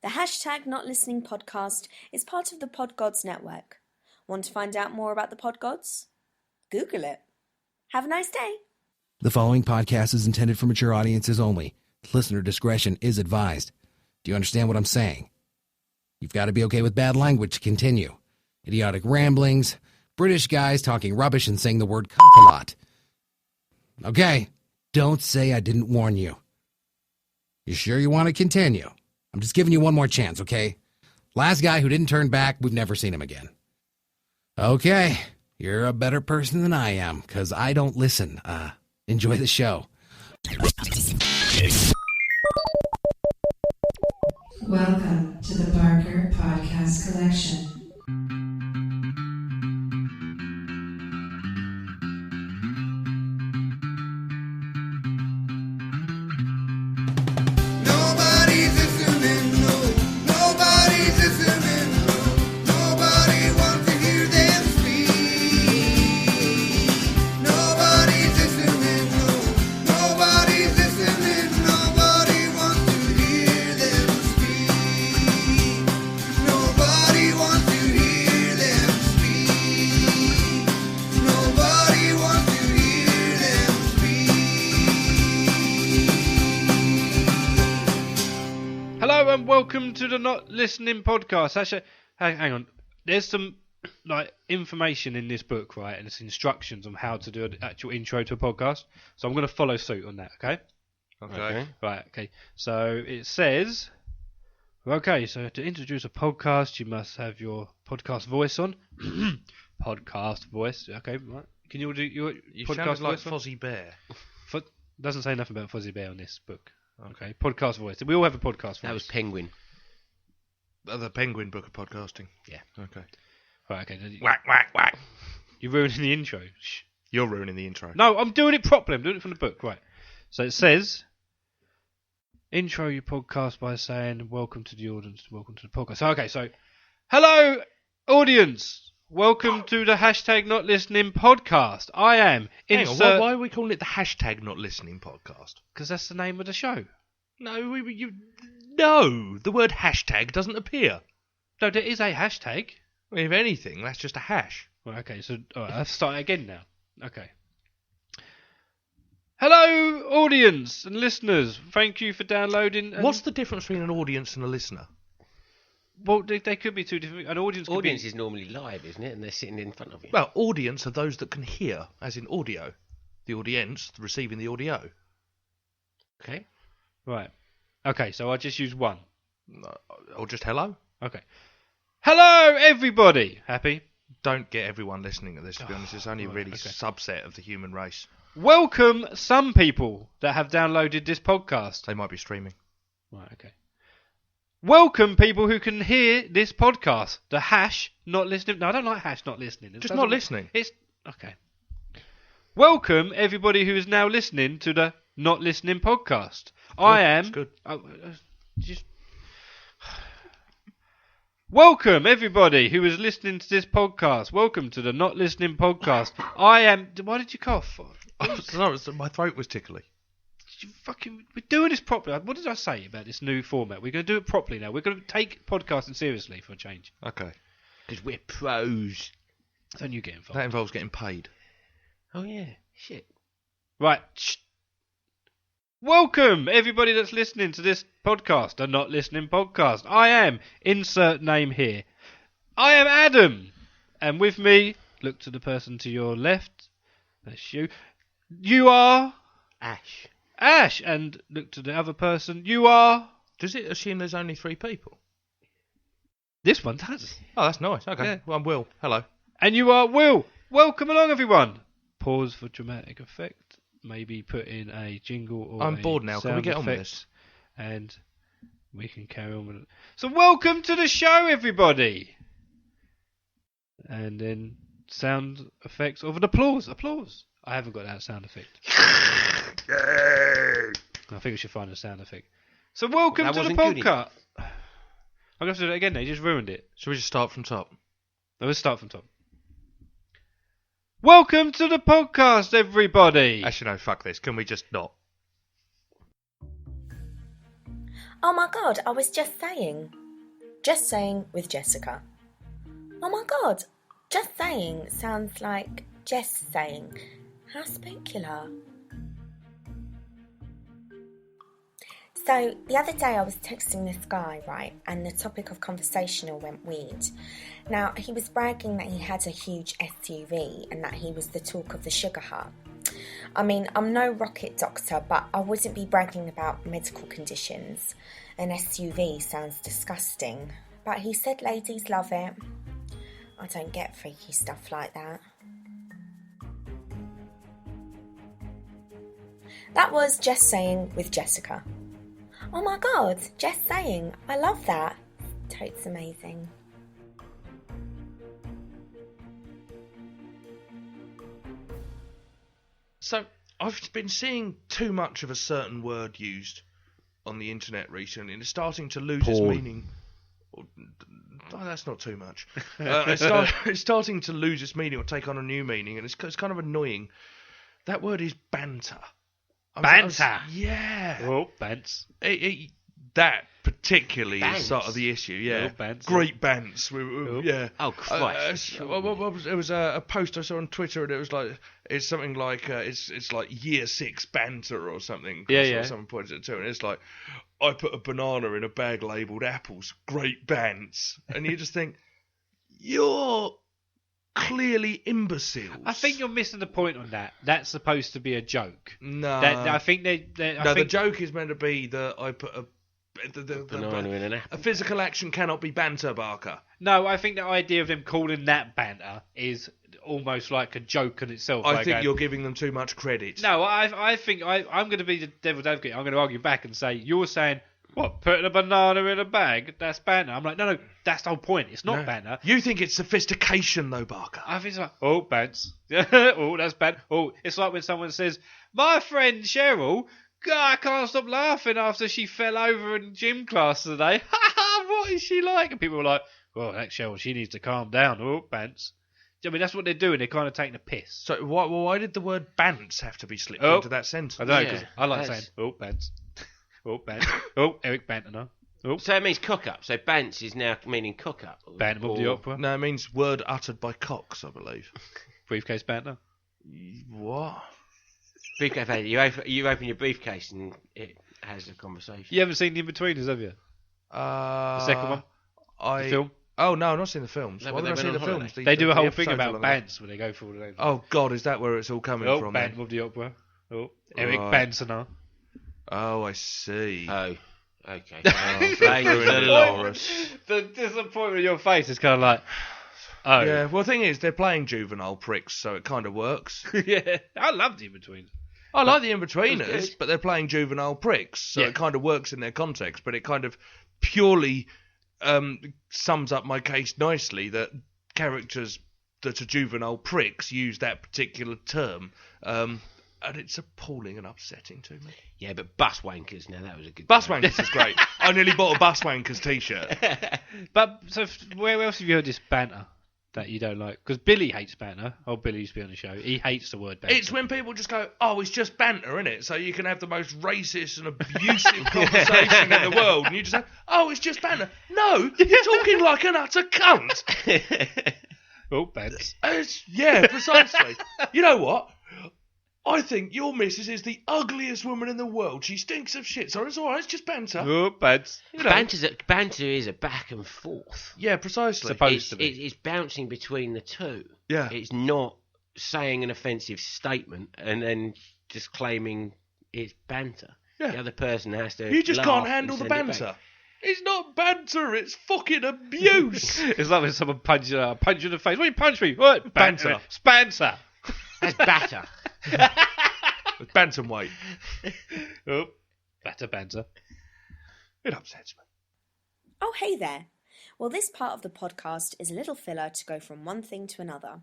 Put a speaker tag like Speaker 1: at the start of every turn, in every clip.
Speaker 1: The hashtag Not Listening podcast is part of the Pod Gods network. Want to find out more about the Pod Gods? Google it. Have a nice day.
Speaker 2: The following podcast is intended for mature audiences only. Listener discretion is advised. Do you understand what I'm saying? You've got to be okay with bad language to continue. Idiotic ramblings, British guys talking rubbish and saying the word cunt a lot. Okay, don't say I didn't warn you. You sure you want to continue? I'm just giving you one more chance, okay? Last guy who didn't turn back, we've never seen him again. Okay, you're a better person than I am, because I don't listen. Enjoy the show.
Speaker 3: Welcome to the Barker Podcast Collection.
Speaker 4: Welcome to the Not Listening podcast. Actually, hang on. There's some information in this book, right? And it's instructions on how to do an actual intro to a podcast. So I'm going to follow suit on that, okay?
Speaker 5: Okay.
Speaker 4: Right, okay. So it says, okay, so to introduce a podcast, you must have your podcast voice on. Podcast voice, okay, right. Can you do your podcast
Speaker 5: like
Speaker 4: voice on?
Speaker 5: Fozzie Bear.
Speaker 4: Doesn't say nothing about Fozzie Bear on this book. Okay, podcast voice. We all have a podcast voice.
Speaker 6: That was Penguin.
Speaker 5: The Penguin book of podcasting.
Speaker 6: Yeah.
Speaker 5: Okay.
Speaker 4: Right, okay.
Speaker 5: Whack, whack, whack.
Speaker 4: You're ruining the intro. Shh.
Speaker 5: You're ruining the intro.
Speaker 4: No, I'm doing it properly. I'm doing it from the book. Right. So it says, intro your podcast by saying, welcome to the audience, welcome to the podcast. So, okay, so, hello, audience. Welcome to the hashtag Not Listening podcast. I am
Speaker 5: Hang on, why are we calling it the hashtag Not Listening podcast?
Speaker 4: Because that's the name of the show.
Speaker 5: No, no, the word hashtag doesn't appear.
Speaker 4: No, there is a hashtag.
Speaker 5: I mean, if anything, that's just a hash.
Speaker 4: Right, okay, so let's start again now. Okay. Hello, audience and listeners. Thank you for downloading.
Speaker 5: What's the difference between an audience and a listener?
Speaker 4: Well, they could be two different. An audience
Speaker 6: is normally live, isn't it? And they're sitting in front of you.
Speaker 5: Well, audience are those that can hear, as in audio. The audience receiving the audio.
Speaker 6: Okay.
Speaker 4: Right. Okay, so I just use one.
Speaker 5: Or just hello?
Speaker 4: Okay. Hello, everybody. Happy?
Speaker 5: Don't get everyone listening to this, to be honest. It's only a really subset of the human race.
Speaker 4: Welcome some people that have downloaded this podcast.
Speaker 5: They might be streaming.
Speaker 4: Right, okay. Welcome people who can hear this podcast. The hash not listening. No, I don't like hash not listening.
Speaker 5: Just not listening.
Speaker 4: It's okay. Welcome everybody who is now listening to the Not Listening podcast.
Speaker 5: Good.
Speaker 4: I am.
Speaker 5: That's good.
Speaker 4: Welcome everybody who is listening to this podcast. Welcome to the Not Listening podcast. I am. Why did you cough?
Speaker 5: Sorry, my throat was tickly.
Speaker 4: We're doing this properly. What did I say about this new format? We're going to do it properly now. We're going to take podcasting seriously for a change.
Speaker 5: Okay.
Speaker 6: Because we're pros.
Speaker 4: Don't you get involved.
Speaker 5: That involves getting paid.
Speaker 6: Oh, yeah. Shit.
Speaker 4: Right. Shh. Welcome, everybody that's listening to this podcast, the Not Listening podcast. I am, insert name here. I am Adam. And with me, look to the person to your left. That's you. You are... Ash, and look to the other person. You are...
Speaker 5: Does it assume there's only 3 people?
Speaker 4: This one does.
Speaker 5: Oh, that's nice. Okay.
Speaker 4: Yeah.
Speaker 5: Well, I'm Will. Hello.
Speaker 4: And you are Will. Welcome along, everyone. Pause for dramatic effect. Maybe put in a jingle or
Speaker 5: I'm bored now. Can we get on with this?
Speaker 4: And we can carry on with it. So welcome to the show, everybody. And then sound effects of an applause. Applause. I haven't got that sound effect.
Speaker 5: Yay!
Speaker 4: I think we should find a sound effect. So welcome to the podcast. I'm going to have to do that again now. You just ruined it.
Speaker 5: Shall we just start from top?
Speaker 4: No, let's start from top. Welcome to the podcast, everybody.
Speaker 5: Actually, no, fuck this. Can we just not?
Speaker 1: Oh my god, I was just saying. Just saying with Jessica. Oh my god, just saying sounds like Jess saying. How spectacular. So, the other day I was texting this guy, right, and the topic of conversation went weird. Now, he was bragging that he had a huge SUV and that he was the talk of the sugar hut. I mean, I'm no rocket doctor, but I wouldn't be bragging about medical conditions. An SUV sounds disgusting, but he said ladies love it. I don't get freaky stuff like that. That was Just Saying with Jessica. Oh my god, Just Saying, I love that. Totes amazing.
Speaker 5: So, I've been seeing too much of a certain word used on the internet recently, and it's starting to lose its meaning. Oh, that's not too much. It's starting to lose its meaning or take on a new meaning, and it's kind of annoying. That word is banter.
Speaker 4: Banter?
Speaker 5: Yeah.
Speaker 4: Oh, bants.
Speaker 5: That particularly
Speaker 6: Bants.
Speaker 5: is sort of the issue, yeah.
Speaker 4: Oh, bants.
Speaker 5: Great bants. Yeah.
Speaker 6: Oh, Christ.
Speaker 5: It was a post I saw on Twitter, and it was like, it's something like, it's like year 6 banter or something.
Speaker 4: Yeah.
Speaker 5: Someone pointed it to, and it's like, I put a banana in a bag labelled apples. Great bants. And you just think, you're clearly imbeciles.
Speaker 4: I think you're missing the point on that. That's supposed to be a joke.
Speaker 5: No.
Speaker 4: I think
Speaker 5: the joke is meant to be that I put a
Speaker 6: Banana in an apple.
Speaker 5: A physical action cannot be banter, Barker.
Speaker 4: No, I think the idea of them calling that banter is almost like a joke in itself.
Speaker 5: I think you're giving them too much credit.
Speaker 4: No, I think I'm going to be the devil's advocate. I'm going to argue back and say, you're saying, what, putting a banana in a bag? That's banter. I'm like, no, that's the whole point. It's not banter.
Speaker 5: You think it's sophistication, though, Barker.
Speaker 4: I think it's like, oh, bants. Oh, that's bad. Oh, it's like when someone says, my friend Cheryl, God, I can't stop laughing after she fell over in gym class today. What is she like? And people are like, well, that Cheryl, she needs to calm down. Oh, bants. I mean, that's what they're doing. They're kind of taking a piss.
Speaker 5: So why did the word bants have to be slipped into that sentence?
Speaker 4: I don't know, because I like saying, oh, bants. Oh, bants. Oh, Eric Bantner. Oh.
Speaker 6: So it means cook up. So bants is now meaning cook up.
Speaker 4: Bantam of the opera.
Speaker 5: No, it means word uttered by cocks, I believe.
Speaker 4: Briefcase banter.
Speaker 5: What?
Speaker 6: Briefcase banter. You open your briefcase and it has a conversation.
Speaker 4: You haven't seen The In-Betweeners, have you? The second one? The film?
Speaker 5: Oh, no, I've not seen the films.
Speaker 6: No,
Speaker 5: Why
Speaker 6: but
Speaker 5: did I
Speaker 6: they
Speaker 5: see
Speaker 6: went
Speaker 5: the
Speaker 6: on
Speaker 5: films?
Speaker 6: holiday.
Speaker 4: They do a whole
Speaker 5: episodes
Speaker 4: thing about
Speaker 5: along
Speaker 4: bants where they go through all the names.
Speaker 5: Oh, God, is that where it's all coming from?
Speaker 4: Bantam of the opera. Oh, Eric
Speaker 5: Right.
Speaker 4: Bantner.
Speaker 5: Oh, I see.
Speaker 6: Oh, okay.
Speaker 4: The disappointment in your face is kind of like, oh.
Speaker 5: Yeah, well, the thing is, they're playing juvenile pricks, so it kind of works.
Speaker 4: Yeah, I love The In-Betweeners.
Speaker 5: I like the In-Betweeners, but they're playing juvenile pricks, so
Speaker 4: Yeah.
Speaker 5: it kind of works in their context, but it kind of purely sums up my case nicely that characters that are juvenile pricks use that particular term, and it's appalling and upsetting to me.
Speaker 6: Yeah, but bus wankers, now that was a good
Speaker 5: Bus
Speaker 6: joke.
Speaker 5: wankers is great. I nearly bought a bus wankers t-shirt.
Speaker 4: But, so, where else have you heard this banter that you don't like? Because Billy hates banter. Oh, Billy used to be on the show. He hates the word banter.
Speaker 5: It's when people just go, oh, it's just banter, innit? So you can have the most racist and abusive conversation in the world, and you just say, oh, it's just banter. No, you're talking like an utter cunt.
Speaker 4: Oh, bants.
Speaker 5: Yeah, precisely. You know what? I think your missus is the ugliest woman in the world. She stinks of shit. So it's all right. It's just banter.
Speaker 4: Oh, bants.
Speaker 5: You know.
Speaker 6: Banter is a back and forth.
Speaker 5: Yeah, precisely.
Speaker 4: Supposed to be.
Speaker 6: It's bouncing between the two.
Speaker 5: Yeah.
Speaker 6: It's not saying an offensive statement and then just claiming it's banter.
Speaker 5: Yeah.
Speaker 6: The other person has to.
Speaker 5: You just
Speaker 6: laugh
Speaker 5: can't
Speaker 6: and
Speaker 5: handle the
Speaker 6: send it back.
Speaker 5: banter. It's not banter. It's fucking abuse.
Speaker 4: It's like when someone punches you in the face. Why you punch me? What?
Speaker 5: Banter.
Speaker 4: It's banter.
Speaker 6: That's batter.
Speaker 5: It's bantamweight.
Speaker 4: Oh, banter.
Speaker 5: It upsets me.
Speaker 1: Oh, hey there. Well, this part of the podcast is a little filler to go from one thing to another.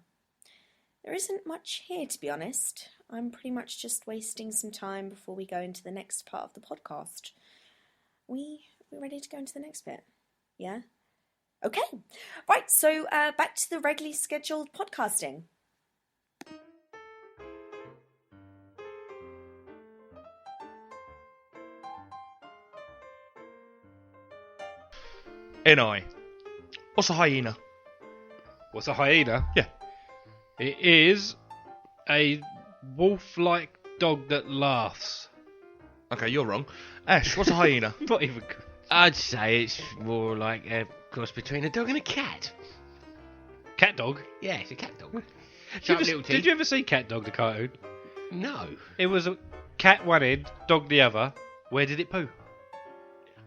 Speaker 1: There isn't much here, to be honest. I'm pretty much just wasting some time before we go into the next part of the podcast. We ready to go into the next bit? Yeah? Okay. Right, so back to the regularly scheduled podcasting.
Speaker 5: N.I. What's a hyena?
Speaker 4: What's a hyena?
Speaker 5: Yeah.
Speaker 4: It is a wolf-like dog that laughs.
Speaker 5: Okay, you're wrong. Ash, what's a hyena?
Speaker 4: Not even good.
Speaker 6: I'd say it's more like a cross between a dog and a cat.
Speaker 4: Cat dog?
Speaker 6: Yeah, it's a cat dog.
Speaker 4: Did you ever see Cat Dog, the cartoon?
Speaker 6: No.
Speaker 4: It was a cat one end, dog the other. Where did it poo?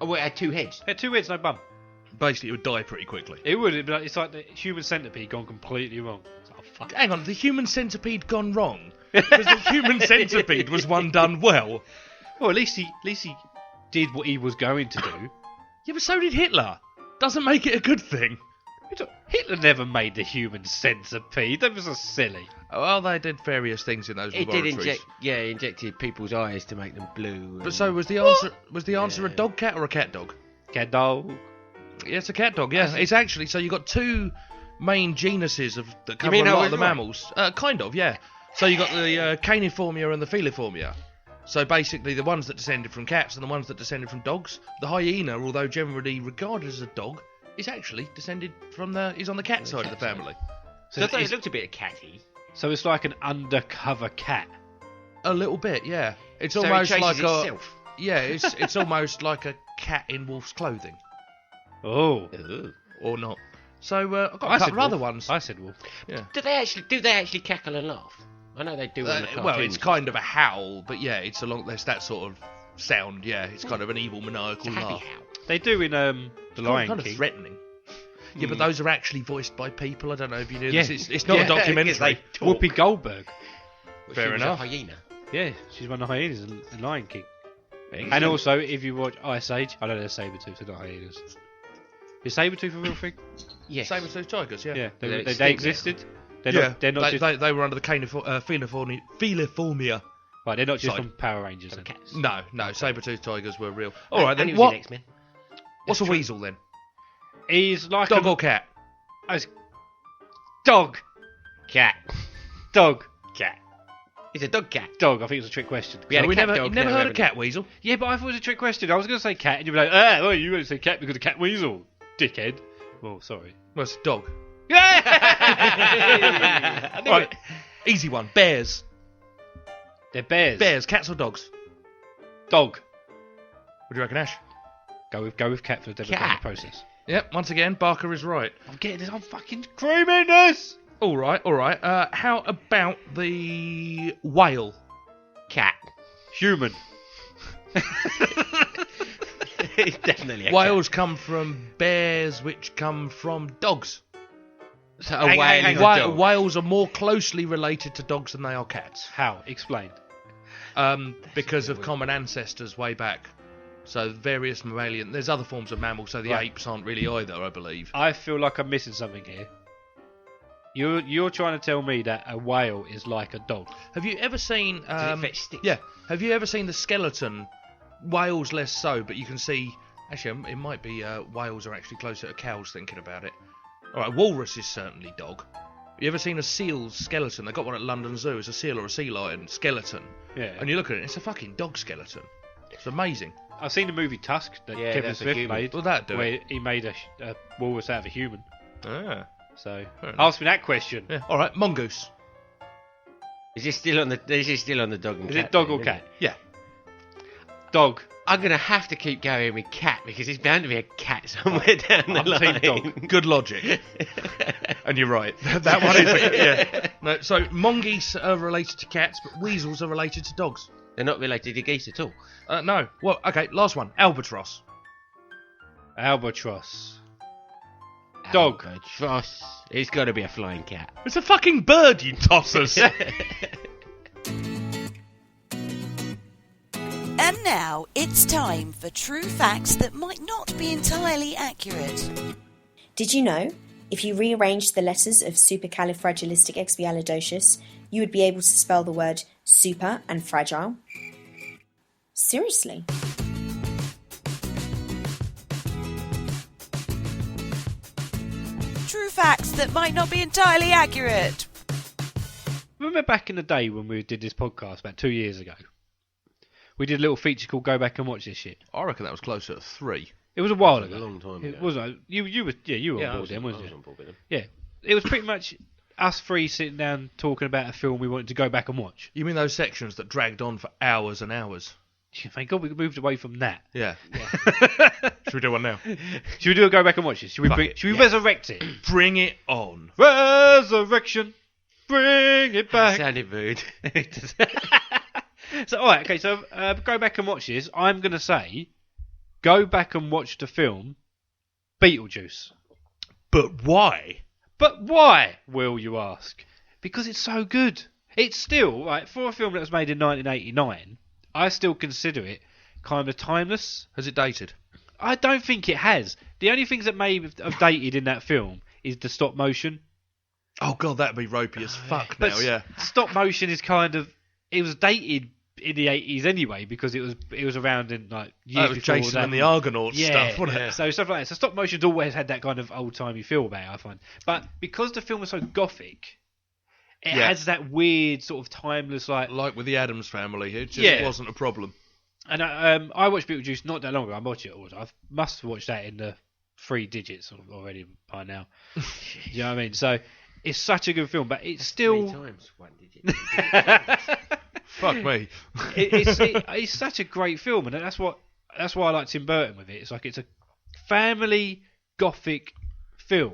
Speaker 6: Oh, well, it had two heads.
Speaker 4: It had 2 heads, no bum.
Speaker 5: Basically, it would die pretty quickly.
Speaker 4: It would. It's like the human centipede gone completely wrong. It's like, oh, fuck.
Speaker 5: Hang on, the human centipede gone wrong? Because the human centipede was one done well.
Speaker 4: Well, at least he did what he was going to do.
Speaker 5: Yeah, but so did Hitler. Doesn't make it a good thing.
Speaker 4: Hitler never made the human centipede. That was so silly.
Speaker 5: Well, they did various things in those
Speaker 6: It
Speaker 5: laboratories.
Speaker 6: did injected people's eyes to make them blue.
Speaker 5: But so was the answer? Was the answer a dog cat or a cat dog?
Speaker 4: Cat dog.
Speaker 5: Yeah, it's a cat dog. Yeah, it's actually so you got two main genuses that cover
Speaker 6: mean
Speaker 5: a
Speaker 6: I
Speaker 5: lot
Speaker 6: was
Speaker 5: of the
Speaker 6: right?
Speaker 5: mammals. Kind of, yeah. So you got the Caniformia and the Feliformia. So basically, the ones that descended from cats and the ones that descended from dogs. The hyena, although generally regarded as a dog, is actually descended from is on the cat side of the family.
Speaker 6: So it looked a bit catty.
Speaker 4: So it's like an undercover cat.
Speaker 5: A little bit, yeah. It's
Speaker 6: So
Speaker 5: almost
Speaker 6: it
Speaker 5: like
Speaker 6: chases itself.
Speaker 5: yeah. It's almost like a cat in wolf's clothing,
Speaker 4: Oh.
Speaker 6: Ooh.
Speaker 5: or not. So I've got
Speaker 4: I
Speaker 5: a
Speaker 4: said
Speaker 5: couple of other
Speaker 4: wolf.
Speaker 5: ones.
Speaker 4: I said wolf.
Speaker 5: Yeah.
Speaker 6: Do they actually cackle and laugh? I know they do on the cartoons.
Speaker 5: Well, it's kind of a howl, but yeah, there's that sort of sound. Yeah, it's kind of an evil maniacal
Speaker 6: happy
Speaker 5: laugh.
Speaker 6: howl.
Speaker 4: They do in The Lion
Speaker 5: Kind
Speaker 4: King.
Speaker 5: of threatening. Yeah, but those are actually voiced by people. I don't know if you knew
Speaker 4: Yeah.
Speaker 5: this. It's not
Speaker 4: Yeah.
Speaker 5: a documentary.
Speaker 4: Whoopi Goldberg.
Speaker 5: Fair
Speaker 6: She was
Speaker 5: enough.
Speaker 6: A hyena.
Speaker 4: Yeah, she's one of the hyenas in The Lion King.
Speaker 5: Excellent.
Speaker 4: And also, if you watch Ice Age, I know they're saber-toothed, they're not hyenas. Is saber-tooth a real thing?
Speaker 6: Yes.
Speaker 5: Saber-toothed tigers, yeah.
Speaker 4: Yeah,
Speaker 6: They're
Speaker 4: they
Speaker 6: extinct now.
Speaker 4: existed. They're
Speaker 5: Yeah,
Speaker 4: not. They're not just.
Speaker 5: they were under the Feliformia.
Speaker 4: Right, they're not just
Speaker 5: Side.
Speaker 4: from Power Rangers.
Speaker 6: Some
Speaker 4: Then.
Speaker 6: cats.
Speaker 5: No, saber-toothed tigers were real. All right,
Speaker 6: And
Speaker 5: then
Speaker 6: he was
Speaker 5: what?
Speaker 6: in X-Men.
Speaker 5: What's a weasel then?
Speaker 4: He's like
Speaker 5: Dog
Speaker 4: a
Speaker 5: or cat?
Speaker 4: dog.
Speaker 6: Cat.
Speaker 4: Dog.
Speaker 6: Cat. It's a dog cat.
Speaker 4: Dog. I think it was a trick question.
Speaker 6: We had a
Speaker 5: We
Speaker 6: cat
Speaker 5: never,
Speaker 6: dog
Speaker 5: you've never
Speaker 6: now,
Speaker 5: heard of
Speaker 6: haven't
Speaker 5: cat weasel?
Speaker 4: Yeah, but I thought it was a trick question. I was going to say cat, and you'd be like, well, you won't say cat because of cat weasel, dickhead. Oh, sorry.
Speaker 5: Well, it's a dog.
Speaker 4: Yeah. I knew
Speaker 5: Right,
Speaker 4: it.
Speaker 5: easy one. Bears.
Speaker 4: They're bears.
Speaker 5: Bears, cats or dogs?
Speaker 4: Dog.
Speaker 5: What do you reckon, Ash?
Speaker 4: Go with cat for the democratic
Speaker 6: Cat.
Speaker 4: process.
Speaker 5: Yep, once again, Barker is right.
Speaker 4: I'm getting this. I'm fucking screaming this.
Speaker 5: All right. How about the whale?
Speaker 6: Cat.
Speaker 4: Human.
Speaker 6: It's definitely a
Speaker 5: Whales come from bears, which come from dogs.
Speaker 6: cat. So a
Speaker 4: Hang
Speaker 6: whale
Speaker 4: on,
Speaker 6: is a
Speaker 5: Wha-
Speaker 6: dog.
Speaker 5: Whales are more closely related to dogs than they are cats.
Speaker 4: How? Explain.
Speaker 5: Because of common ancestors way back. So various mammalian. There's other forms of mammals, so the
Speaker 4: Right.
Speaker 5: apes aren't really either, I believe.
Speaker 4: I feel like I'm missing something here. You're trying to tell me that a whale is like a dog.
Speaker 5: Have you ever seen?
Speaker 6: Does it fetch sticks?
Speaker 5: Yeah. Have you ever seen the skeleton? Whales less so, but you can see. Actually, it might be whales are actually closer to cows. Thinking about it. All right, walrus is certainly dog. You ever seen a seal's skeleton? They got one at London Zoo. It's a seal or a sea lion skeleton.
Speaker 4: Yeah.
Speaker 5: And you look at it, it's a fucking dog skeleton. It's amazing.
Speaker 4: I've seen the movie Tusk that
Speaker 6: Yeah,
Speaker 4: Kevin
Speaker 6: that's a
Speaker 4: Smith
Speaker 6: human.
Speaker 4: made.
Speaker 5: Will that do
Speaker 4: where
Speaker 5: it?
Speaker 4: he made a walrus out of a human.
Speaker 5: Ah.
Speaker 4: So
Speaker 5: Fair enough.
Speaker 4: ask me that question.
Speaker 5: Yeah. All right, mongoose.
Speaker 6: Is this still on the dog and
Speaker 4: Is
Speaker 6: cat?
Speaker 4: it dog
Speaker 6: thing,
Speaker 4: or
Speaker 6: isn't
Speaker 4: cat?
Speaker 6: it?
Speaker 5: Yeah.
Speaker 4: Dog.
Speaker 6: I'm going to have to keep going with cat because there's bound to be a cat somewhere down the
Speaker 4: I'm
Speaker 6: line.
Speaker 4: team dog.
Speaker 5: Good logic. And you're right. That one is. Yeah. No. So mongoose are related to cats, but weasels are related to dogs.
Speaker 6: They're not related to geese at all.
Speaker 5: No. Well, okay. Last one. Albatross.
Speaker 4: Albatross. Dog.
Speaker 6: Albatross. It's got to be a flying cat.
Speaker 5: It's a fucking bird, you tossers.
Speaker 7: And now it's time for true facts that might not be entirely accurate.
Speaker 1: Did you know, if you rearranged the letters of supercalifragilisticexpialidocious, you would be able to spell the word super and fragile? Seriously?
Speaker 7: True facts that might not be entirely accurate.
Speaker 4: Remember back in the day when we did this podcast about 2 years ago? We did a little feature called Go Back and Watch This Shit.
Speaker 5: I reckon that was closer to 3.
Speaker 4: It was a while
Speaker 6: A
Speaker 4: ago.
Speaker 6: long time
Speaker 4: It
Speaker 6: ago.
Speaker 4: wasn't. You were
Speaker 6: Yeah,
Speaker 4: on board then,
Speaker 6: I
Speaker 4: wasn't
Speaker 6: was
Speaker 4: you?
Speaker 6: on board with them.
Speaker 4: Yeah. It was pretty much us three sitting down talking about a film we wanted to go back and watch.
Speaker 5: You mean those sections that dragged on for hours and hours?
Speaker 4: Thank God we moved away from that.
Speaker 5: Yeah. Should we do one now?
Speaker 4: Should we do a go back and watch it? Should we resurrect it?
Speaker 5: Bring it on.
Speaker 4: Resurrection. Bring it back.
Speaker 6: Sounded rude.
Speaker 4: So, alright, okay, so go back and watch this. I'm going to say, go back and watch the film Beetlejuice.
Speaker 5: But why?
Speaker 4: But why, will you ask? Because it's so good. It's still, right, for a film that was made in 1989, I still consider it kind of timeless.
Speaker 5: Has it dated?
Speaker 4: I don't think it has. The only things that may have dated in that film is the stop motion.
Speaker 5: Oh god, that'd be ropey as fuck now.
Speaker 4: But
Speaker 5: Yeah.
Speaker 4: stop motion is kind of, it was dated in the 80s anyway because it was around in like years
Speaker 5: That was
Speaker 4: before
Speaker 5: Jason
Speaker 4: that.
Speaker 5: and the Argonauts stuff, wasn't it?
Speaker 4: So stuff like that. So stop motion's always had that kind of old timey feel about it, I find. But because the film was so gothic, it has that weird sort of timeless like
Speaker 5: with the Addams Family, it just wasn't a problem.
Speaker 4: And I watched Beetlejuice not that long ago. I watched it all. I must have watched that in the 3 digits already by now. You know what I mean? So it's such a good film, but it's still
Speaker 6: 3 times 1 digit.
Speaker 5: Fuck me.
Speaker 4: It's such a great film, and that's why I like Tim Burton with it. It's like it's a family gothic film.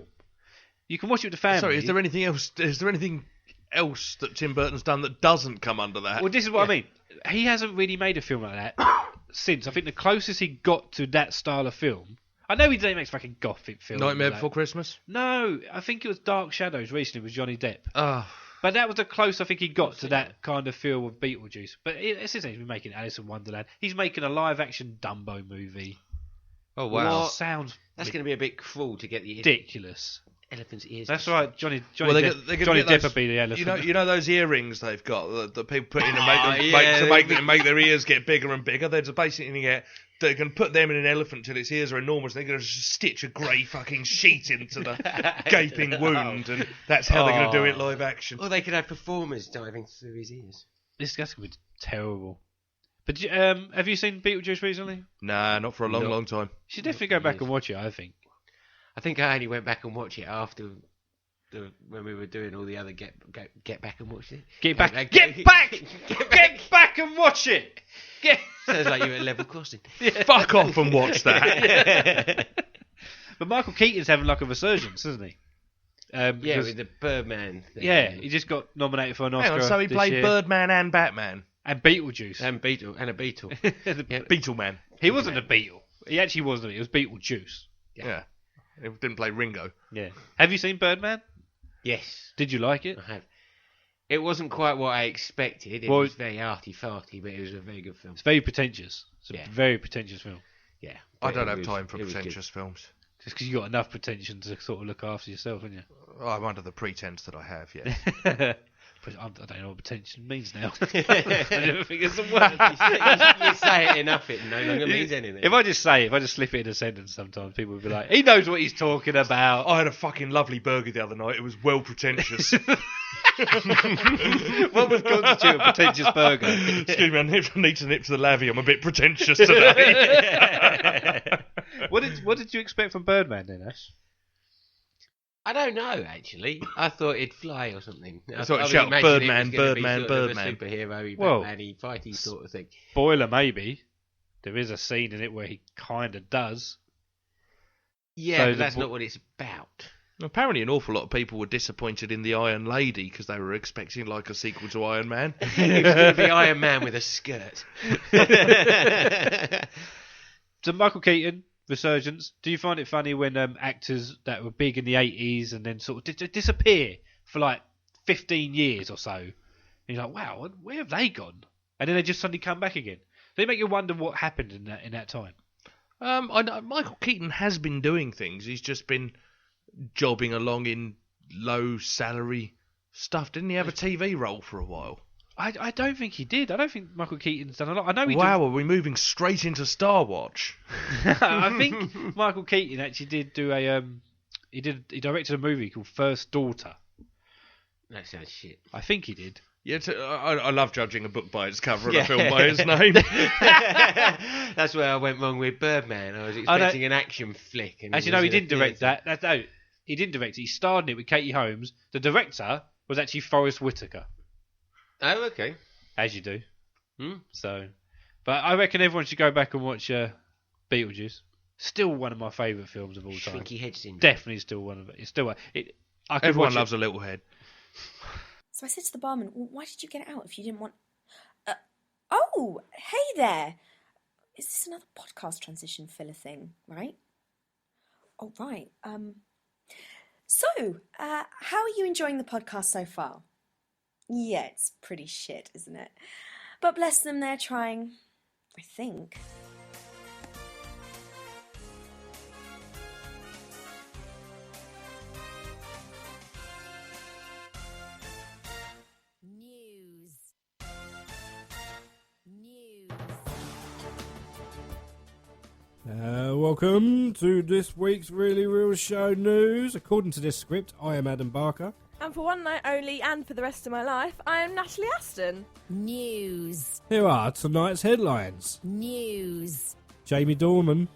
Speaker 4: You can watch it with the family.
Speaker 5: Sorry, is there anything else? Is there anything else that Tim Burton's done that doesn't come under that?
Speaker 4: Well, this is what I mean. He hasn't really made a film like that since. I think the closest he got to that style of film. I know he makes fucking gothic films.
Speaker 5: Nightmare
Speaker 4: like,
Speaker 5: Before Christmas?
Speaker 4: No, I think it was Dark Shadows recently with Johnny Depp.
Speaker 5: Oh.
Speaker 4: But that was the close I think he got to that kind of feel with Beetlejuice. But it's his he's been making Alice in Wonderland. He's making a live-action Dumbo movie.
Speaker 5: Oh, wow.
Speaker 6: What?
Speaker 4: Sounds
Speaker 6: That's going to be a bit cruel to get the
Speaker 4: ridiculous.
Speaker 6: elephant's ears.
Speaker 4: That's right, Johnny
Speaker 5: Well,
Speaker 4: Depp would be the elephant.
Speaker 5: You know those earrings they've got that people put in
Speaker 6: Oh,
Speaker 5: to make their ears get bigger and bigger. They're just basically they can put them in an elephant till its ears are enormous. They're going to stitch a grey fucking sheet into the gaping wound, and that's how they're going to do it live action.
Speaker 6: Or they could have performers diving through his ears.
Speaker 4: That's going to be terrible. But have you seen Beetlejuice recently?
Speaker 5: Nah, not for a long time.
Speaker 4: You should definitely go back and watch it, I think.
Speaker 6: I think I only went back and watched it after when we were doing all the other get back and watch it.
Speaker 4: Get back and watch it.
Speaker 6: Sounds like you're at level crossing.
Speaker 5: Fuck off and watch that.
Speaker 4: But Michael Keaton's having like a resurgence, isn't he?
Speaker 6: With the Birdman thing.
Speaker 4: Yeah, he just got nominated for an Oscar.
Speaker 5: Hang on, so he
Speaker 4: this
Speaker 5: played
Speaker 4: year.
Speaker 5: Birdman and Batman.
Speaker 4: And Beetlejuice.
Speaker 6: And a beetle.
Speaker 5: Beetleman.
Speaker 4: He wasn't a beetle. He actually wasn't. It was Beetlejuice.
Speaker 5: Yeah. He didn't play Ringo.
Speaker 4: Yeah. Have you seen Birdman?
Speaker 6: Yes.
Speaker 4: Did you like it?
Speaker 6: I have. It wasn't quite what I expected. It was very arty-farty, but it was a very good film.
Speaker 4: It's very pretentious. It's a very pretentious film.
Speaker 6: Yeah.
Speaker 5: I don't have time for pretentious films.
Speaker 4: Just because you got enough pretension to sort of look after yourself, haven't you?
Speaker 5: Oh, I'm under the pretense that I have, yeah.
Speaker 4: I don't know what pretension means now. I never think it's a word.
Speaker 6: You say it enough, it no longer means anything.
Speaker 4: If I just slip it in a sentence sometimes, people will be like, he knows what he's talking about.
Speaker 5: I had a fucking lovely burger the other night. It was well pretentious.
Speaker 4: What would constitute a pretentious burger?
Speaker 5: Excuse me, I need to nip to the lavvy. I'm a bit pretentious today.
Speaker 4: What did you expect from Birdman then, Ash?
Speaker 6: I don't know, actually. I thought it'd fly or something.
Speaker 5: I thought it'd
Speaker 6: was
Speaker 5: shout
Speaker 6: imagining
Speaker 5: Birdman,
Speaker 6: it was gonna be
Speaker 5: Birdman,
Speaker 6: sort of a superhero-y,
Speaker 4: Well,
Speaker 6: Batman-y, fighty sort of thing.
Speaker 4: Spoiler, maybe. There is a scene in it where he kind of does.
Speaker 6: Yeah,
Speaker 4: So
Speaker 6: but that's not what it's about.
Speaker 5: Apparently an awful lot of people were disappointed in the Iron Lady because they were expecting like a sequel to Iron Man.
Speaker 6: It was going to be Iron Man with a skirt.
Speaker 4: So Michael Keaton, resurgence. Do you find it funny when actors that were big in the 80s and then sort of disappear for like 15 years or so? And you're like, wow, where have they gone? And then they just suddenly come back again. They make you wonder what happened in that time.
Speaker 5: I know Michael Keaton has been doing things. He's just been jobbing along in low salary stuff. Didn't he have a TV role for a while?
Speaker 4: I don't think he did. I don't think Michael Keaton's done a lot. I know he
Speaker 5: Wow, are we moving straight into Star Watch?
Speaker 4: I think Michael Keaton actually did do he directed a movie called First Daughter.
Speaker 6: That sounds shit.
Speaker 4: I think he did.
Speaker 5: Yeah, I love judging a book by its cover and a film by its name.
Speaker 6: That's where I went wrong with Birdman. I was expecting an action flick. And
Speaker 4: as you know, he didn't direct that. No, he didn't direct it. He starred in it with Katie Holmes. The director was actually Forrest Whitaker.
Speaker 6: Oh, okay.
Speaker 4: As you do. So, but I reckon everyone should go back and watch Beetlejuice. Still one of my favourite films of all time.
Speaker 6: Shrinky Head Syndrome.
Speaker 4: Definitely still one of it. It's still
Speaker 5: Everyone loves a little head.
Speaker 1: So I said to the barman, well, why did you get it out if you didn't want... oh, hey there. Is this another podcast transition filler thing, right? Oh, right. So, how are you enjoying the podcast so far? Yeah, it's pretty shit, isn't it? But bless them, they're trying, I think.
Speaker 8: Welcome to this week's Really Real Show news. According to this script, I am Adam Barker.
Speaker 9: And for one night only, and for the rest of my life, I am Natalie Aston.
Speaker 7: News.
Speaker 8: Here are tonight's headlines.
Speaker 7: News.
Speaker 8: Jamie Dornan,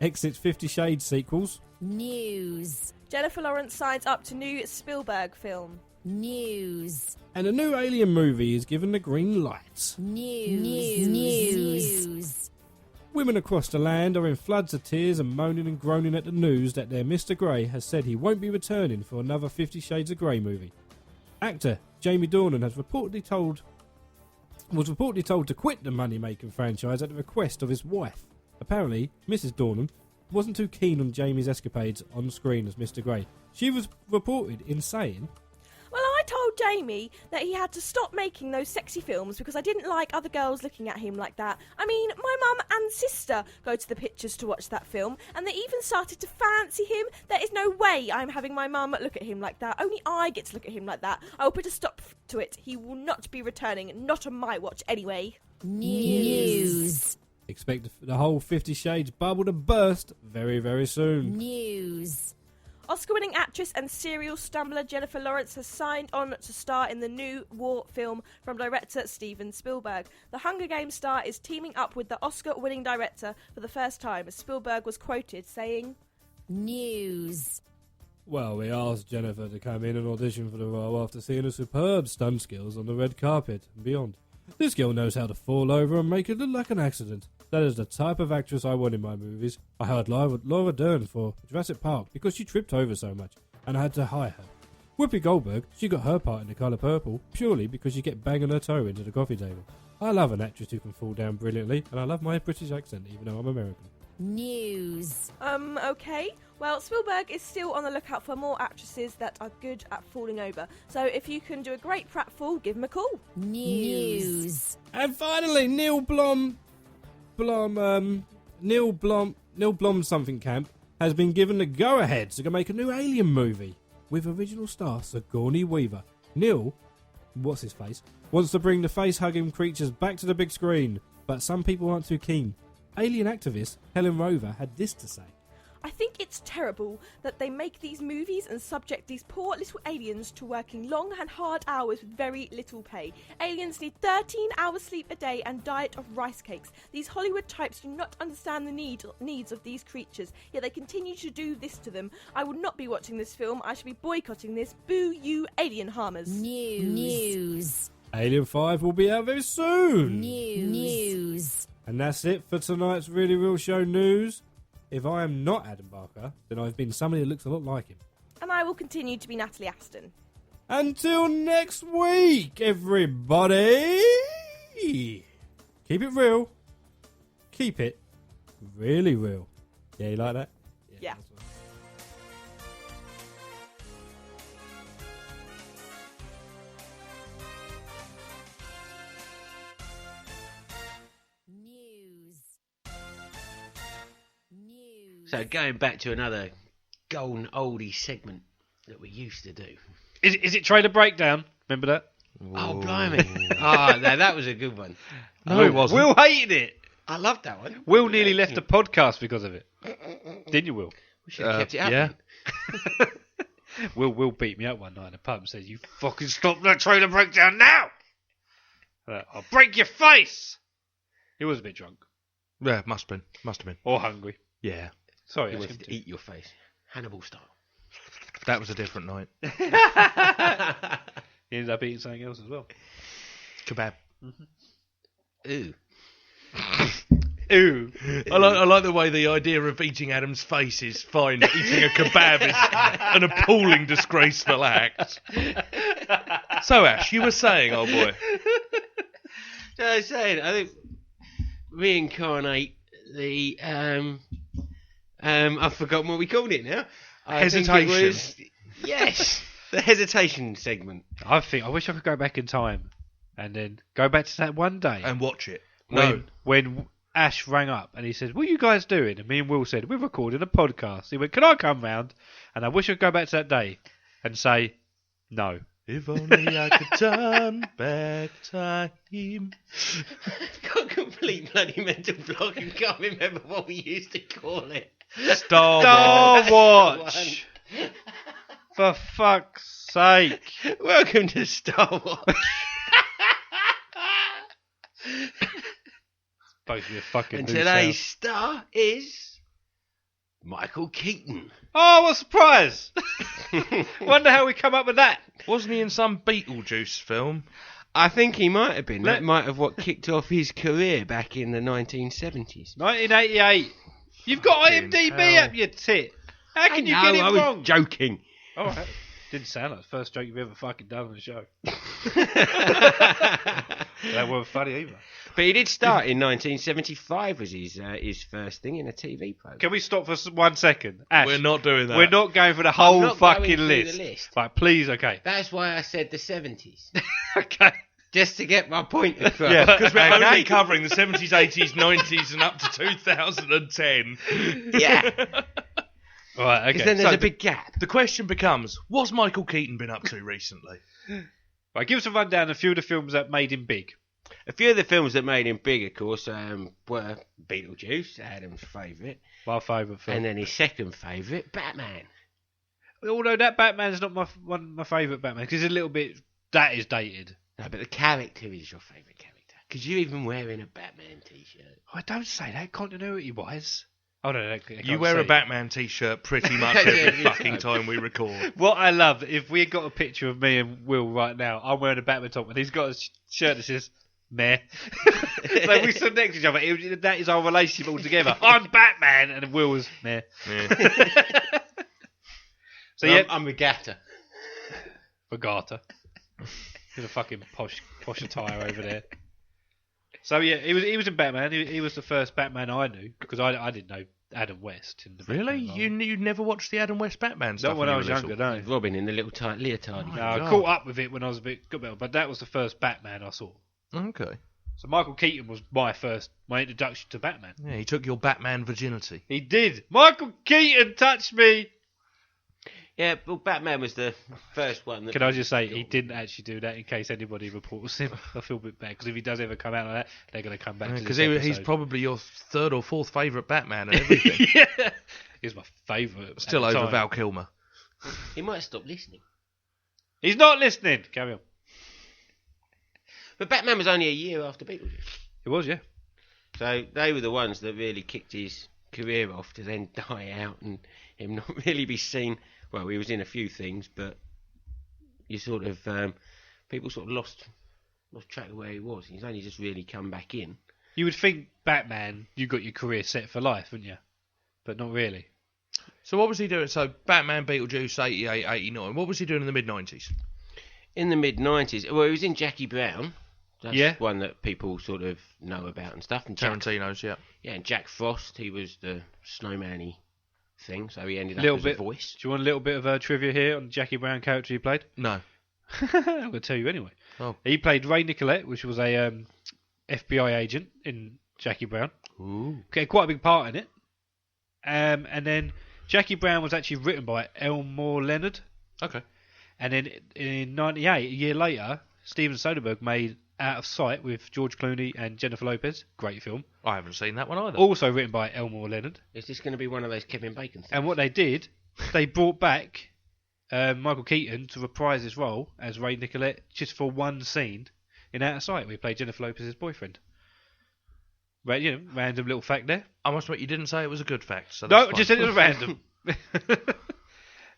Speaker 8: exits 50 Shades sequels.
Speaker 7: News.
Speaker 9: Jennifer Lawrence signs up to new Spielberg film.
Speaker 7: News.
Speaker 8: And a new Alien movie is given the green light.
Speaker 7: News.
Speaker 8: Women across the land are in floods of tears and moaning and groaning at the news that their Mr. Grey has said he won't be returning for another 50 Shades of Grey movie. Actor Jamie Dornan was reportedly told to quit the money-making franchise at the request of his wife. Apparently, Mrs. Dornan wasn't too keen on Jamie's escapades on screen as Mr. Grey. She was reported in saying,
Speaker 9: Well, I told Jamie that he had to stop making those sexy films because I didn't like other girls looking at him like that. I mean, my mum and sister go to the pictures to watch that film, and they even started to fancy him. There is no way I'm having my mum look at him like that. Only I get to look at him like that. I will put a stop to it. He will not be returning, not on my watch anyway.
Speaker 7: News.
Speaker 8: expect the whole 50 Shades bubble to burst very, very soon.
Speaker 7: News.
Speaker 9: Oscar-winning actress and serial stumbler Jennifer Lawrence has signed on to star in the new war film from director Steven Spielberg. The Hunger Games star is teaming up with the Oscar-winning director for the first time, as Spielberg was quoted saying,
Speaker 7: News.
Speaker 8: Well, we asked Jennifer to come in and audition for the role after seeing her superb stunt skills on the red carpet and beyond. This girl knows how to fall over and make it look like an accident. That is the type of actress I want in my movies. I hired Laura Dern for Jurassic Park because she tripped over so much, and I had to hire her. Whoopi Goldberg, she got her part in The Colour Purple purely because she kept banging her toe into the coffee table. I love an actress who can fall down brilliantly, and I love my British accent even though I'm American.
Speaker 7: News.
Speaker 9: Okay. Well, Spielberg is still on the lookout for more actresses that are good at falling over. So if you can do a great pratfall, give him a call.
Speaker 7: News.
Speaker 8: And finally, Neil Blom something camp has been given the go-ahead to make a new Alien movie with original star Sigourney Weaver. Neil, what's his face, wants to bring the face-hugging creatures back to the big screen, but some people aren't too keen. Alien activist Helen Rover had this to say.
Speaker 9: I think it's terrible that they make these movies and subject these poor little aliens to working long and hard hours with very little pay. Aliens need 13 hours sleep a day and diet of rice cakes. These Hollywood types do not understand the needs of these creatures, yet they continue to do this to them. I would not be watching this film. I should be boycotting this. Boo you alien harmers.
Speaker 7: News.
Speaker 8: Alien 5 will be out very soon.
Speaker 7: News.
Speaker 8: And that's it for tonight's Really Real Show news. If I am not Adam Barker, then I've been somebody that looks a lot like him.
Speaker 9: And I will continue to be Natalie Aston.
Speaker 8: Until next week, everybody! Keep it real. Keep it really real. Yeah, you like that?
Speaker 9: Yeah.
Speaker 8: That's right.
Speaker 6: So going back to another golden oldie segment that we used to do.
Speaker 4: Is it Trailer Breakdown? Remember that?
Speaker 6: Oh, blimey. Oh, no, that was a good one.
Speaker 5: No, it wasn't.
Speaker 4: Will hated it.
Speaker 6: I loved that one.
Speaker 4: Will nearly left the podcast because of it. Didn't you, Will?
Speaker 6: We should have kept it up.
Speaker 5: Yeah.
Speaker 4: Will beat me up one night in a pub and says, "You fucking stop that trailer breakdown now! I'll break your face!" He was a bit drunk.
Speaker 5: Yeah, must have been.
Speaker 4: Or hungry.
Speaker 5: Yeah.
Speaker 4: Sorry,
Speaker 6: He
Speaker 4: I
Speaker 6: wants
Speaker 4: skipped
Speaker 6: to eat your face. Hannibal style.
Speaker 5: That was a different night.
Speaker 4: He ended up eating something else as well.
Speaker 5: Kebab.
Speaker 6: Ooh.
Speaker 4: Ooh.
Speaker 5: I like the way the idea of eating Adam's face is fine, but eating a kebab is an appalling, disgraceful act. So, Ash, you were saying, old boy.
Speaker 6: So I was saying, I think reincarnate the I've forgotten what we called it now. I think
Speaker 5: Hesitation.
Speaker 6: it was, yes, the hesitation segment.
Speaker 4: I wish I could go back in time and then go back to that one day
Speaker 5: And watch it.
Speaker 4: when Ash rang up and he said, "What are you guys doing?" And me and Will said, "We're recording a podcast." He went, "Can I come round?" And I wish I could go back to that day and say, "No."
Speaker 5: If only I could turn back time.
Speaker 6: Got a complete bloody mental block and can't remember what we used to call it.
Speaker 4: Star Watch! For fuck's sake.
Speaker 6: Welcome to Star Watch.
Speaker 4: Supposed to be a fucking
Speaker 6: And
Speaker 4: new
Speaker 6: today's
Speaker 4: sound.
Speaker 6: star is Micheal Keaton.
Speaker 4: Oh, what a surprise! Wonder how we come up with that.
Speaker 5: Wasn't he in some Beetlejuice film?
Speaker 6: I think he might have been.
Speaker 4: Let-
Speaker 6: That might have what kicked off his career back in the 1970s.
Speaker 4: 1988. You've got
Speaker 5: Fucking
Speaker 4: IMDb
Speaker 5: hell.
Speaker 4: up your tit. How can you
Speaker 6: I
Speaker 4: get
Speaker 6: know,
Speaker 4: it
Speaker 6: I was
Speaker 4: wrong?
Speaker 6: joking.
Speaker 4: All right. Didn't sound like the first joke you've ever fucking done on the show. That weren't funny either.
Speaker 6: But he did start in 1975 was his first thing in a TV program.
Speaker 4: Can we stop for 1 second? Ash,
Speaker 5: We're not doing that.
Speaker 4: We're not going for the whole
Speaker 6: not going
Speaker 4: fucking
Speaker 6: through
Speaker 4: list.
Speaker 6: the list.
Speaker 4: Right, please, okay.
Speaker 6: That's why I said the 70s.
Speaker 4: Okay.
Speaker 6: Just to get my point across.
Speaker 4: Yeah.
Speaker 5: Because we're
Speaker 4: Okay.
Speaker 5: only covering the 70s, 80s, 90s, and up to 2010.
Speaker 6: Yeah.
Speaker 4: Right, okay.
Speaker 6: Because then there's
Speaker 5: So
Speaker 6: a big gap.
Speaker 5: The question becomes, what's Micheal Keaton been up to recently?
Speaker 4: Right, give us a rundown of a few of the films that made him big.
Speaker 6: A few of the films that made him big, of course, were Beetlejuice, Adam's favourite,
Speaker 4: My favourite film.
Speaker 6: and then his second favourite, Batman.
Speaker 4: Although that Batman's not my favourite Batman, because it's a little bit... That is dated.
Speaker 6: No, but the character is your favourite character. Because you're even wearing a Batman t-shirt.
Speaker 4: I don't say that continuity-wise. Oh, no, I can't
Speaker 5: You wear a
Speaker 4: see.
Speaker 5: Batman t-shirt pretty much
Speaker 6: Yeah,
Speaker 5: every
Speaker 6: yeah.
Speaker 5: fucking time we record.
Speaker 4: What I love, if we got a picture of me and Will right now, I'm wearing a Batman top and he's got a shirt that says, meh. So we stood next to each other. That is our relationship altogether. I'm Batman and Will was meh.
Speaker 5: Yeah.
Speaker 4: So yeah,
Speaker 6: I'm Regatta.
Speaker 4: Regatta. There's a fucking posh attire over there. So yeah, he was in Batman. He was the first Batman I knew because I didn't know Adam West. In the
Speaker 5: Really?
Speaker 4: Batman role.
Speaker 5: You never watched the Adam West Batman stuff?
Speaker 4: Not when I was
Speaker 5: you were
Speaker 4: younger,
Speaker 5: little?
Speaker 4: no.
Speaker 6: Robin in the little tight leotard.
Speaker 4: No, I caught up with it when I was a bit good, but that was the first Batman I saw.
Speaker 5: Okay.
Speaker 4: So Micheal Keaton was my introduction to Batman.
Speaker 5: Yeah, he took your Batman virginity.
Speaker 4: He did. Micheal Keaton touched me.
Speaker 6: Yeah, well, Batman was the first one. That
Speaker 4: Can I just say he didn't actually do that in case anybody reports him. I feel a bit bad because if he does ever come out like that, they're going to come back to
Speaker 5: Because
Speaker 4: this
Speaker 5: he's
Speaker 4: episode.
Speaker 5: probably your third or fourth favourite Batman and everything.
Speaker 4: Yeah, he's my favourite.
Speaker 5: Still
Speaker 4: at the
Speaker 5: over
Speaker 4: time.
Speaker 5: Val Kilmer.
Speaker 6: He might stop listening.
Speaker 4: He's not listening. Carry on.
Speaker 6: But Batman was only a year after Beetlejuice.
Speaker 4: It was, yeah.
Speaker 6: So they were the ones that really kicked his career off to then die out and him not really be seen. Well, he was in a few things, but you sort of people sort of lost track of where he was. He's only just really come back in.
Speaker 4: You would think Batman, you got your career set for life, wouldn't you? But not really.
Speaker 5: So what was he doing? So Batman, Beetlejuice, 88, 89. What was he doing in the mid-90s?
Speaker 6: In the mid-90s, well, he was in Jackie Brown. That's
Speaker 4: Yeah.
Speaker 6: one that people sort of know about and stuff. And
Speaker 5: Tarantino's, yeah.
Speaker 6: Yeah, and Jack Frost, he was the snowman-y thing, so he ended up
Speaker 4: Little
Speaker 6: as
Speaker 4: bit.
Speaker 6: a voice.
Speaker 4: Do you want a little bit of trivia here on the Jackie Brown character he played?
Speaker 5: No.
Speaker 4: I'm going to tell you anyway.
Speaker 5: Oh.
Speaker 4: He played Ray Nicolette, which was a FBI agent in Jackie Brown.
Speaker 5: Ooh.
Speaker 4: Okay, quite a big part in it. And then Jackie Brown was actually written by Elmore Leonard.
Speaker 5: Okay.
Speaker 4: And then in 98, a year later, Steven Soderbergh made Out of Sight with George Clooney and Jennifer Lopez. Great film.
Speaker 5: I haven't seen that one either.
Speaker 4: Also written by Elmore Leonard.
Speaker 6: Is this going to be one of those Kevin Bacon things?
Speaker 4: And what they did, they brought back Micheal Keaton to reprise his role as Ray Nicolette just for one scene in Out of Sight, where he played Jennifer Lopez's boyfriend. Right, random little fact there.
Speaker 5: I must admit, you didn't say it was a good fact. So
Speaker 4: No,
Speaker 5: that's
Speaker 4: just
Speaker 5: fine.
Speaker 4: said it was random.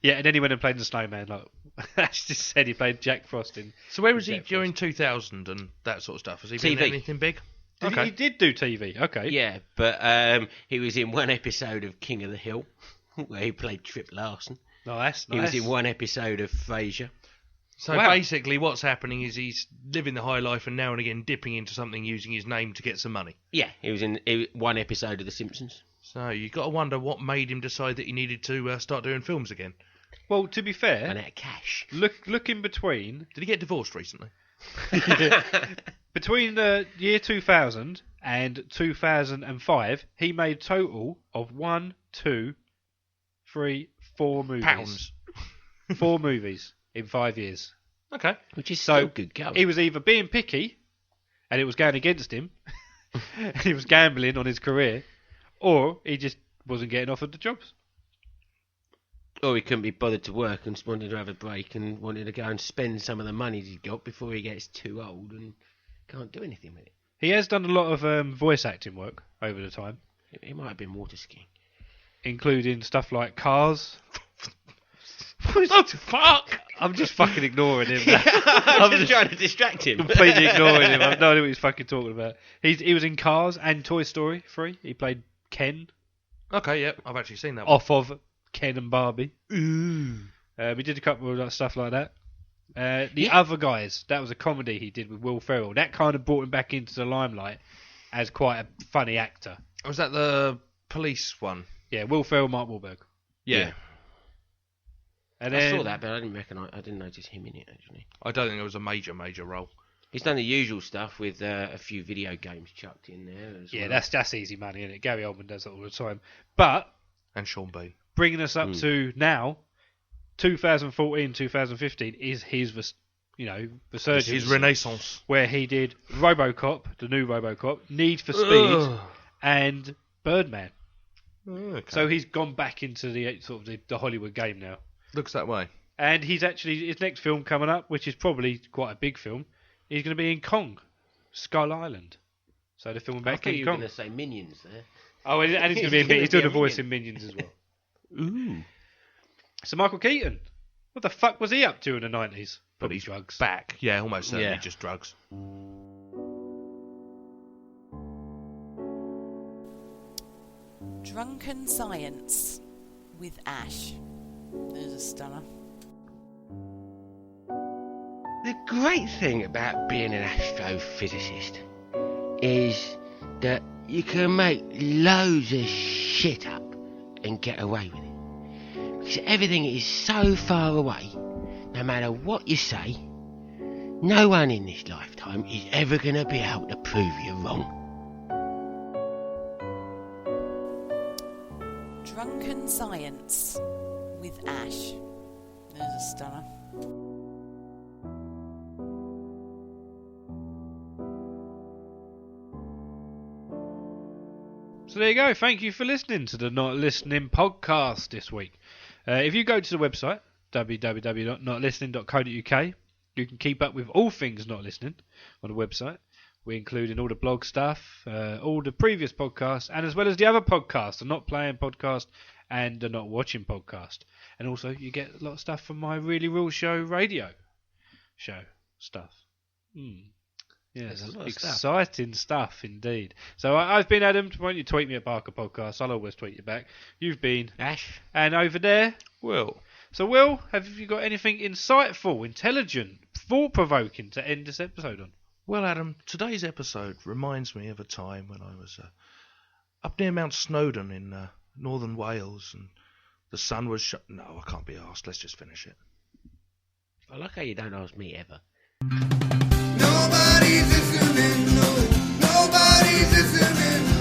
Speaker 4: Yeah, and then he went and played the Snowman. Like Ash just said, he played Jack Frost in.
Speaker 5: So where was he
Speaker 4: Jack
Speaker 5: during 2000 and that sort of stuff? Has he been in
Speaker 6: TV.
Speaker 5: anything big?
Speaker 4: He did do TV. Okay.
Speaker 6: Yeah, but he was in one episode of King of the Hill, where he played Trip Larson.
Speaker 4: Nice.
Speaker 6: He was in one episode of Frasier.
Speaker 5: So
Speaker 4: Wow.
Speaker 5: basically what's happening is he's living the high life and now and again dipping into something using his name to get some money.
Speaker 6: Yeah, he was in one episode of The Simpsons.
Speaker 5: So you've got to wonder what made him decide that he needed to start doing films again.
Speaker 4: Well, to be fair,
Speaker 6: Ran out of cash.
Speaker 4: look in between.
Speaker 5: Did he get divorced recently?
Speaker 4: Between the year 2000 and 2005, he made a total of 4 movies.
Speaker 5: Pounds.
Speaker 4: 4 movies in 5 years.
Speaker 5: Okay.
Speaker 6: Which is
Speaker 4: So
Speaker 6: still good going.
Speaker 4: he was either being picky, and it was going against him, and he was gambling on his career, or he just wasn't getting offered the jobs.
Speaker 6: Or he couldn't be bothered to work and just wanted to have a break and wanted to go and spend some of the money he'd got before he gets too old and can't do anything with it.
Speaker 4: He has done a lot of voice acting work over the time,
Speaker 6: It might have been water skiing.
Speaker 4: including stuff like Cars.
Speaker 5: What the fuck?
Speaker 4: I'm just fucking ignoring him.
Speaker 6: I'm just trying to distract him.
Speaker 4: Completely ignoring him. I have no idea what he's fucking talking about. He was in Cars and Toy Story 3. He played Ken
Speaker 5: Okay, yep. I've actually seen that one.
Speaker 4: off of Ken and Barbie.
Speaker 5: Ooh.
Speaker 4: We did a couple of stuff like that. The Other Guys, that was a comedy he did with Will Ferrell. That kind of brought him back into the limelight as quite a funny actor.
Speaker 5: Was that the police one?
Speaker 4: Yeah, Will Ferrell, Mark Wahlberg.
Speaker 5: Yeah.
Speaker 4: And
Speaker 6: I
Speaker 4: then,
Speaker 6: saw that, but I didn't notice him in it, actually.
Speaker 5: I don't think it was a major role.
Speaker 6: He's done the usual stuff with a few video games chucked in there as
Speaker 4: yeah,
Speaker 6: well.
Speaker 4: that's easy money, isn't it? Gary Oldman does it all the time. But
Speaker 5: And Sean Bean.
Speaker 4: bringing us up to now, 2014, 2015 is his, resurgence.
Speaker 5: His renaissance.
Speaker 4: Where he did RoboCop, the new RoboCop, Need for Speed, and Birdman.
Speaker 5: Okay.
Speaker 4: So he's gone back into the sort of the Hollywood game now.
Speaker 5: Looks that way.
Speaker 4: And he's actually, his next film coming up, which is probably quite a big film, he's going to be in Kong, Skull Island. So they're filming
Speaker 6: I
Speaker 4: back
Speaker 6: thought
Speaker 4: in
Speaker 6: you were
Speaker 4: Kong.
Speaker 6: going to say Minions there.
Speaker 4: Oh, and he's going to be he's doing a voice in Minions as well.
Speaker 5: Ooh.
Speaker 4: So Micheal Keaton, what the fuck was he up to in the 90s?
Speaker 5: But
Speaker 4: Probably
Speaker 5: he's
Speaker 4: drugs.
Speaker 5: back. Yeah, almost certainly
Speaker 6: Yeah.
Speaker 5: just drugs.
Speaker 7: Drunken Science with Ash. There's a stunner.
Speaker 6: The great thing about being an astrophysicist is that you can make loads of shit up and get away with it. Because everything is so far away, no matter what you say, no one in this lifetime is ever going to be able to prove you wrong.
Speaker 7: Drunken Science with Ash. There's a stunner.
Speaker 4: So there you go. Thank you for listening to the Not Listening podcast this week. If you go to the website, www.notlistening.co.uk, you can keep up with all things Not Listening on the website. We're including all the blog stuff, all the previous podcasts, and as well as the other podcasts, the Not Playing podcast and the Not Watching podcast. And also you get a lot of stuff from my Really Real Show radio show stuff. Yes,
Speaker 6: There's a lot of stuff.
Speaker 4: exciting stuff indeed. So I've been Adam. Why don't you tweet me at Barker Podcast? I'll always tweet you back. You've been
Speaker 6: Ash?
Speaker 4: and over there.
Speaker 5: Will.
Speaker 4: So Will, have you got anything insightful, intelligent, thought-provoking to end this episode on?
Speaker 5: Well, Adam, today's episode reminds me of a time when I was up near Mount Snowdon in northern Wales, and the sun was No, I can't be asked. Let's just finish it.
Speaker 6: I like how you don't ask me ever.
Speaker 10: Nobody's listening, no, nobody's listening.